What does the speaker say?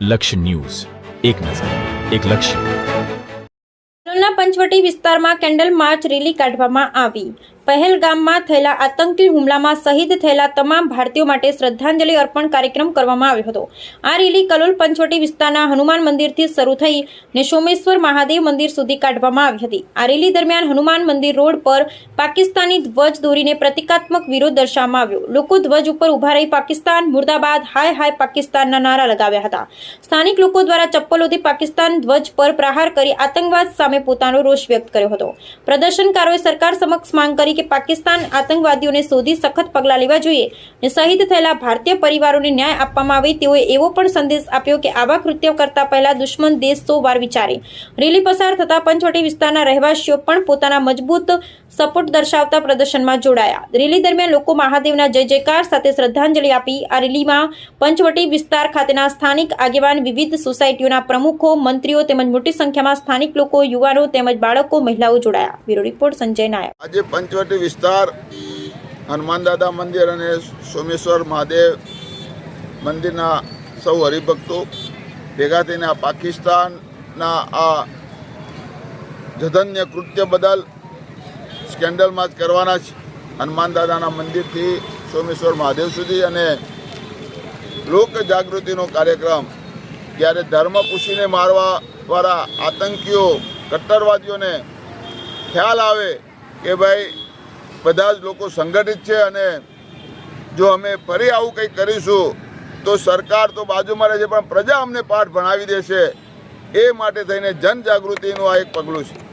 લક્ષ્ય ન્યૂઝ, એક નજર, એક લક્ષ્ય. કલોલના પંચવટી વિસ્તારમાં કેન્ડલ માર્ચ રેલી કાઢવામાં આવી. પહેલગામમાં થયેલા આતંકી હુમલામાં શહીદ થયેલા તમામ ભારતીયો માટે શ્રદ્ધાંજલિ અર્પણ કાર્યક્રમ કરવામાં આવ્યો હતો. આ રેલી કલોલ પંચવટી વિસ્તારના હનુમાન મંદિરથી શરૂ થઈ ને સોમેશ્વર મહાદેવ મંદિર સુધી કાઢવામાં આવી હતી. આ રેલી દરમિયાન હનુમાન મંદિર રોડ પર પાકિસ્તાની ધ્વજ દોરીને પ્રતિકાત્મક વિરોધ દર્શાવવામાં આવ્યો. લોકો ધ્વજ ઉપર ઉભા રહી પાકિસ્તાન મુર્દાબાદ, હાય હાય પાકિસ્તાનના નારા લગાવ્યા હતા. સ્થાનિક લોકો દ્વારા ચપ્પલોથી પાકિસ્તાન ધ્વજ પર પ્રહાર કરી આતંકવાદ સામે પોતાનો રોષ વ્યક્ત કર્યો હતો. પ્રદર્શનકારોએ સરકાર સમક્ષ માંગ કરી કે પાકિસ્તાન આતંકવાદીઓને શોધી સખત પગલાં લેવા જોઈએ અને શહીદ થયેલા ભારતીય પરિવારોને ન્યાય આપવામાં આવે. તેઓએ એવો પણ સંદેશ આપ્યો કે આવા કૃત્યો કરતા પહેલા દુશ્મન દેશ 100 વાર વિચારે. રેલી પસાર થતા પંચવટી વિસ્તારના રહેવાસીઓ પણ પોતાના મજબૂત સપોર્ટ દર્શાવતા પ્રદર્શનમાં જોડાયા. રેલી દરમિયાન લોકો મહાદેવના જય જયકાર સાથે શ્રદ્ધાંજલિ આપી. આ રેલીમાં પંચવટી વિસ્તાર ખાતેના સ્થાનિક આગેવાન, વિવિધ સોસાયટીઓના પ્રમુખો, મંત્રીઓ તેમજ મોટી સંખ્યામાં સ્થાનિક લોકો, યુવાનો તેમજ બાળકો, મહિલાઓ જોડાયા. બ્યુરો રિપોર્ટ સંજય નાયક. આજે પંચવટી વિસ્તાર હનુમાન દાદા મંદિર અને સોમેશ્વર મહાદેવ મંદિરના સૌ હરિભક્તો ભેગા થઈને આ પાકિસ્તાનના આ જધન્ય કૃત્ય બદલ સ્કેન્ડલ માર્ચ કરવાના છે. હનુમાન દાદાના મંદિરથી સોમેશ્વર મહાદેવ સુધી અને લોક જાગૃતિનો કાર્યક્રમ. જ્યારે ધર્મ પૂછીને મારવાવાળા આતંકીઓ, કટ્ટરવાદીઓને ખ્યાલ આવે કે ભાઈ બધા જ લોકો સંગઠિત છે અને જો અમે ફરી આવું કંઈક કરીશું તો સરકાર તો બાજુમાં રહે છે પણ પ્રજા અમને પાઠ ભણાવી દેશે. એ માટે થઈને જનજાગૃતિનું આ એક પગલું છે.